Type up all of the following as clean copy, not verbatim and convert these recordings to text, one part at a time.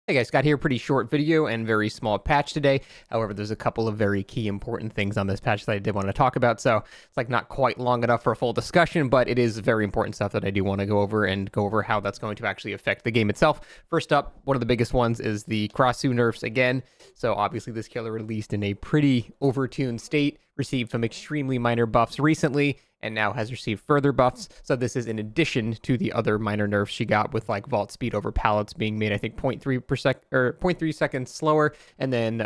Hey guys, got here, pretty short video and very small patch today. However, there's a couple of very key important things on this patch that I did want to talk about. So it's like not quite long enough for a full discussion, but it is very important stuff that I do want to go over and go over how that's going to actually affect the game itself. First up, one of the biggest ones is the Krasue nerfs again. So obviously this killer released in a pretty overtuned state, received some extremely minor buffs recently, and now has received further buffs. So this is in addition to the other minor nerfs she got with like vault speed over pallets being made, I think 0.3 or 0.3 seconds slower, and then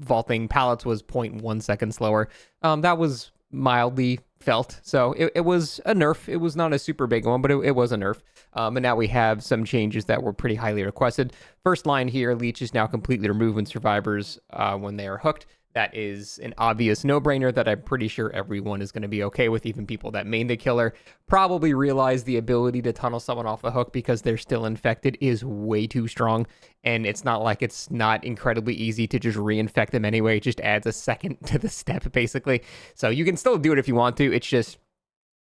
vaulting pallets was 0.1 second slower. That was mildly felt, so it was a nerf. It was not a super big one, but it was a nerf. And now we have some changes that were pretty highly requested. First line here, leech is now completely removed when survivors when they are hooked. That is an obvious no-brainer that I'm pretty sure everyone is going to be okay with, even people that main the killer. Probably realize the ability to tunnel someone off the hook because they're still infected is way too strong, and it's not like it's not incredibly easy to just reinfect them anyway. It just adds a second to the step, basically. So you can still do it if you want to. It's just...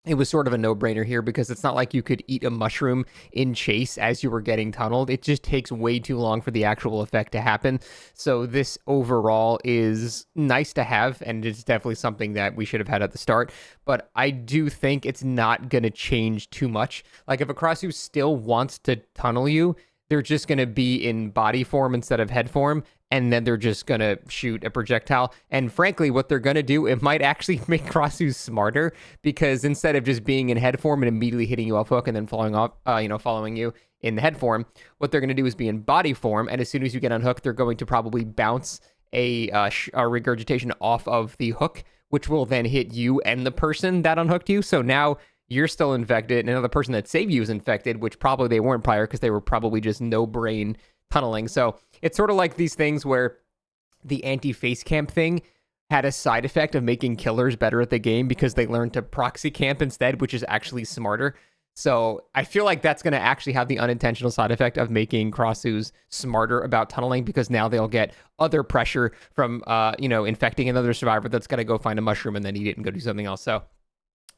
it was sort of a no-brainer here because it's not like you could eat a mushroom in chase as you were getting tunneled. It just takes way too long for the actual effect to happen. So this overall is nice to have, and it's definitely something that we should have had at the start. But I do think it's not going to change too much. Like if a Krasue still wants to tunnel you, they're just going to be in body form instead of head form, and then they're just going to shoot a projectile. And frankly, what they're going to do, it might actually make Krasue smarter, because instead of just being in head form and immediately hitting you off hook and then following you in the head form, what they're going to do is be in body form, and as soon as you get unhooked, they're going to probably bounce a regurgitation off of the hook, which will then hit you and the person that unhooked you. So now you're still infected, and another person that saved you is infected, which probably they weren't prior because they were probably just no-brain tunneling. So it's sort of like these things where the anti-face camp thing had a side effect of making killers better at the game because they learned to proxy camp instead, which is actually smarter. So I feel like that's going to actually have the unintentional side effect of making Krasues smarter about tunneling, because now they'll get other pressure from, infecting another survivor that's going to go find a mushroom and then eat it and go do something else. So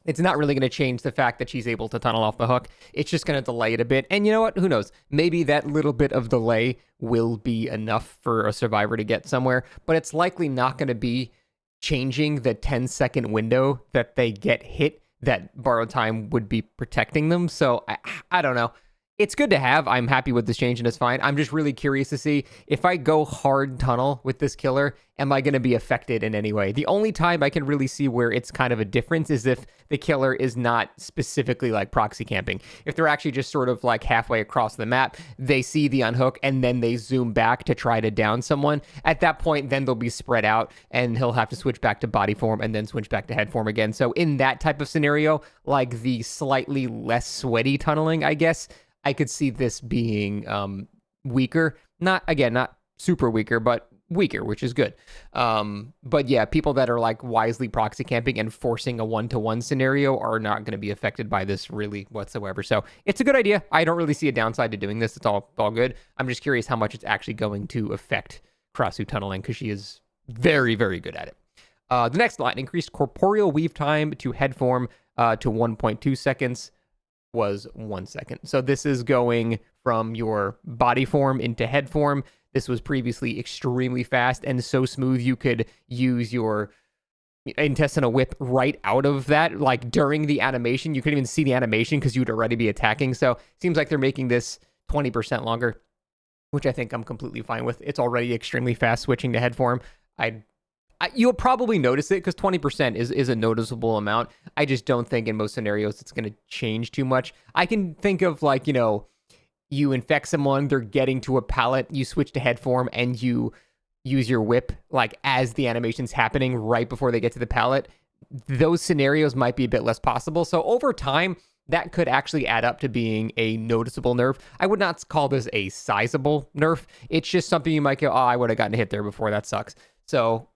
it's not really going to change the fact that she's able to tunnel off the hook. It's just going to delay it a bit. And you know what? Who knows? Maybe that little bit of delay will be enough for a survivor to get somewhere, but it's likely not going to be changing the 10-second window that they get hit that borrowed time would be protecting them. So I don't know. It's good to have. I'm happy with this change and it's fine. I'm just really curious to see if I go hard tunnel with this killer, am I going to be affected in any way? The only time I can really see where it's kind of a difference is if the killer is not specifically like proxy camping. If they're actually just sort of like halfway across the map, they see the unhook and then they zoom back to try to down someone. At that point, then they'll be spread out and he'll have to switch back to body form and then switch back to head form again. So in that type of scenario, like the slightly less sweaty tunneling, I guess, I could see this being weaker. Not super weaker, but weaker, which is good. But yeah, people that are like wisely proxy camping and forcing a one-to-one scenario are not going to be affected by this really whatsoever. So it's a good idea. I don't really see a downside to doing this. It's all good. I'm just curious how much it's actually going to affect Krasue tunneling, because she is very, very good at it. The next line, increased corporeal weave time to head form to 1.2 seconds. Was 1 second. So this is going from your body form into head form. This was previously extremely fast and so smooth you could use your intestinal whip right out of that, like during the animation. You couldn't even see the animation because you'd already be attacking. So it seems like they're making this 20% longer, which I think I'm completely fine with. It's already extremely fast switching to head form. You'll probably notice it because 20% is a noticeable amount. I just don't think in most scenarios it's going to change too much. I can think of like, you infect someone, they're getting to a pallet, you switch to head form and you use your whip like as the animation's happening right before they get to the pallet. Those scenarios might be a bit less possible. So over time, that could actually add up to being a noticeable nerf. I would not call this a sizable nerf. It's just something you might go, oh, I would have gotten hit there before. That sucks. So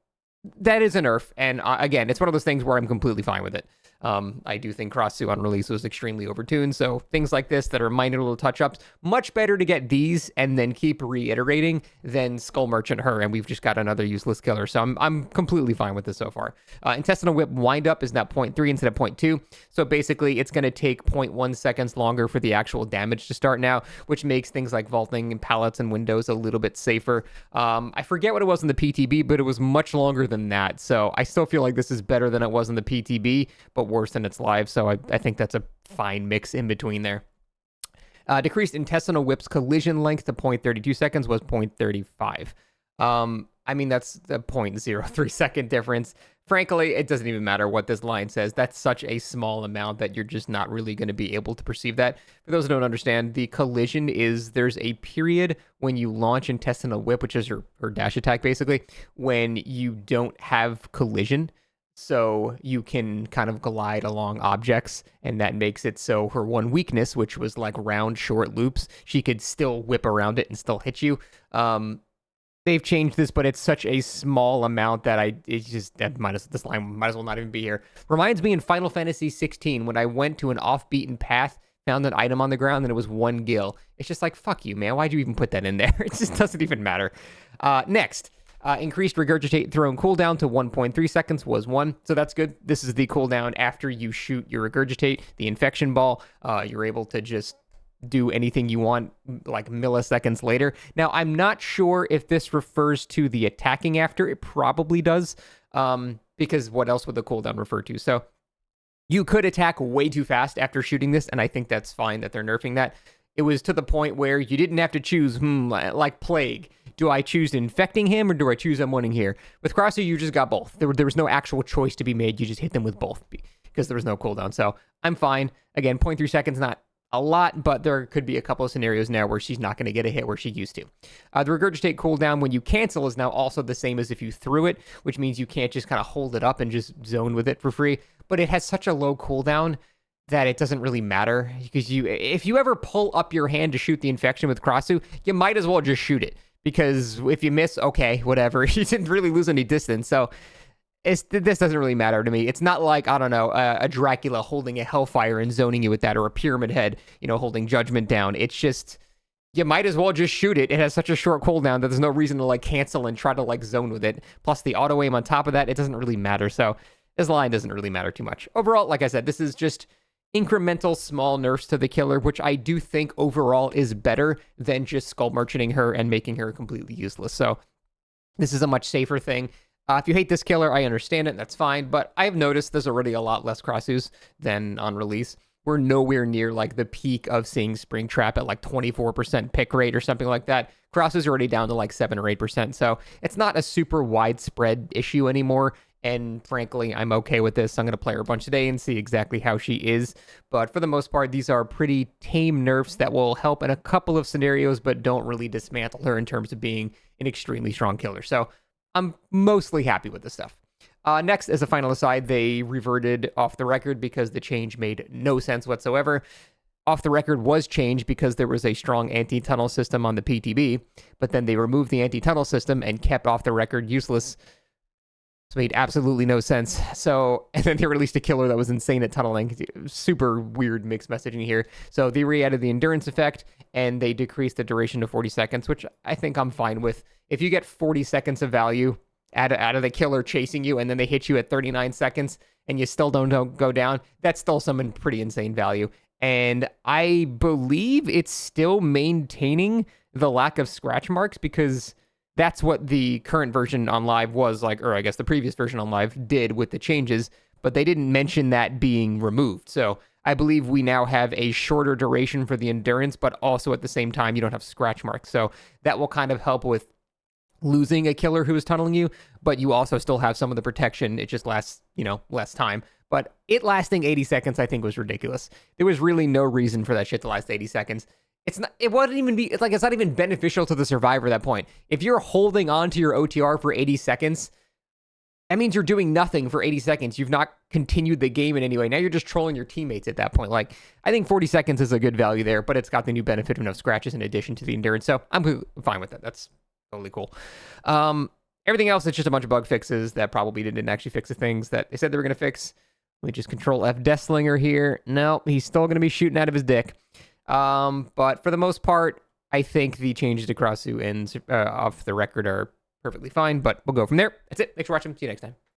that is a nerf, and again, it's one of those things where I'm completely fine with it. I do think Krasue on release was extremely overtuned, so things like this that are minor little touch-ups, much better to get these and then keep reiterating than Skull Merchant her, and we've just got another useless killer. So I'm completely fine with this so far. Intestinal Whip windup is now 0.3 instead of 0.2, so basically it's going to take 0.1 seconds longer for the actual damage to start now, which makes things like vaulting and pallets and windows a little bit safer. I forget what it was in the PTB, but it was much longer than that, so I still feel like this is better than it was in the PTB, but worse than its live, so I think that's a fine mix in between there. Decreased Intestinal Whip's collision length to 0.32 seconds was 0.35. I mean, that's a 0.03 second difference. Frankly, it doesn't even matter what this line says. That's such a small amount that you're just not really going to be able to perceive that. For those who don't understand, the collision is there's a period when you launch Intestinal Whip, which is her dash attack basically, when you don't have collision. So you can kind of glide along objects, and that makes it so her one weakness, which was like round short loops, she could still whip around it and still hit you. They've changed this, but it's such a small amount that this line might as well not even be here. Reminds me in Final Fantasy 16 when I went to an off-beaten path, found an item on the ground, and it was 1 gil. It's just like, fuck you, man. Why'd you even put that in there? It just doesn't even matter. Next. Increased regurgitate thrown cooldown to 1.3 seconds was 1, so that's good. This is the cooldown after you shoot your regurgitate, the infection ball. You're able to just do anything you want like milliseconds later. Now, I'm not sure if this refers to the attacking after. It probably does, because what else would the cooldown refer to? So you could attack way too fast after shooting this, and I think that's fine that they're nerfing that. It was to the point where you didn't have to choose, like Plague. Do I choose infecting him or do I choose unwanting here? With Krasue, you just got both. There was no actual choice to be made. You just hit them with both because there was no cooldown. So I'm fine. Again, 0.3 seconds, not a lot, but there could be a couple of scenarios now where she's not going to get a hit where she used to. The regurgitate cooldown when you cancel is now also the same as if you threw it, which means you can't just kind of hold it up and just zone with it for free. But it has such a low cooldown that it doesn't really matter, because if you ever pull up your hand to shoot the infection with Krasue, you might as well just shoot it. Because if you miss, okay, whatever. You didn't really lose any distance. So this doesn't really matter to me. It's not like, I don't know, a Dracula holding a Hellfire and zoning you with that, or a Pyramid Head, holding Judgment down. It's just, you might as well just shoot it. It has such a short cooldown that there's no reason to cancel and try to zone with it. Plus the auto aim on top of that, it doesn't really matter. So this line doesn't really matter too much. Overall, like I said, this is just incremental small nerfs to the killer, which I do think overall is better than just skull merchanting her and making her completely useless. So this is a much safer thing. If you hate this killer, I understand it, that's fine, but I've noticed there's already a lot less Krasues than on release. We're nowhere near the peak of seeing Springtrap at 24% pick rate or something like that. Krasue's already down to 7 or 8%, so it's not a super widespread issue anymore. And frankly, I'm okay with this. I'm going to play her a bunch today and see exactly how she is. But for the most part, these are pretty tame nerfs that will help in a couple of scenarios, but don't really dismantle her in terms of being an extremely strong killer. So I'm mostly happy with this stuff. Next, as a final aside, they reverted off the record because the change made no sense whatsoever. Off the record was changed because there was a strong anti-tunnel system on the PTB, but then they removed the anti-tunnel system and kept off the record useless. It made absolutely no sense. So, and then they released a killer that was insane at tunneling. Super weird mixed messaging here. So they re-added the endurance effect, and they decreased the duration to 40 seconds, which I think I'm fine with. If you get 40 seconds of value out of the killer chasing you, and then they hit you at 39 seconds, and you still don't go down, that's still some pretty insane value. And I believe it's still maintaining the lack of scratch marks, because that's what the current version on live was or I guess the previous version on live did with the changes, but they didn't mention that being removed. So I believe we now have a shorter duration for the endurance, but also at the same time, you don't have scratch marks. So that will kind of help with losing a killer who is tunneling you, but you also still have some of the protection. It just lasts, less time. But it lasting 80 seconds, I think, was ridiculous. There was really no reason for that shit to last 80 seconds. It's not even beneficial to the survivor at that point. If you're holding on to your OTR for 80 seconds, that means you're doing nothing for 80 seconds. You've not continued the game in any way. Now you're just trolling your teammates at that point. I think 40 seconds is a good value there, but it's got the new benefit of no scratches in addition to the endurance. So I'm fine with that. That's totally cool. Everything else, it's just a bunch of bug fixes that probably didn't actually fix the things that they said they were going to fix. We just control F Deathslinger here. No, he's still going to be shooting out of his dick. But for the most part, I think the changes to Krasue and off the record are perfectly fine, but we'll go from there. That's it. Thanks for watching. See you next time.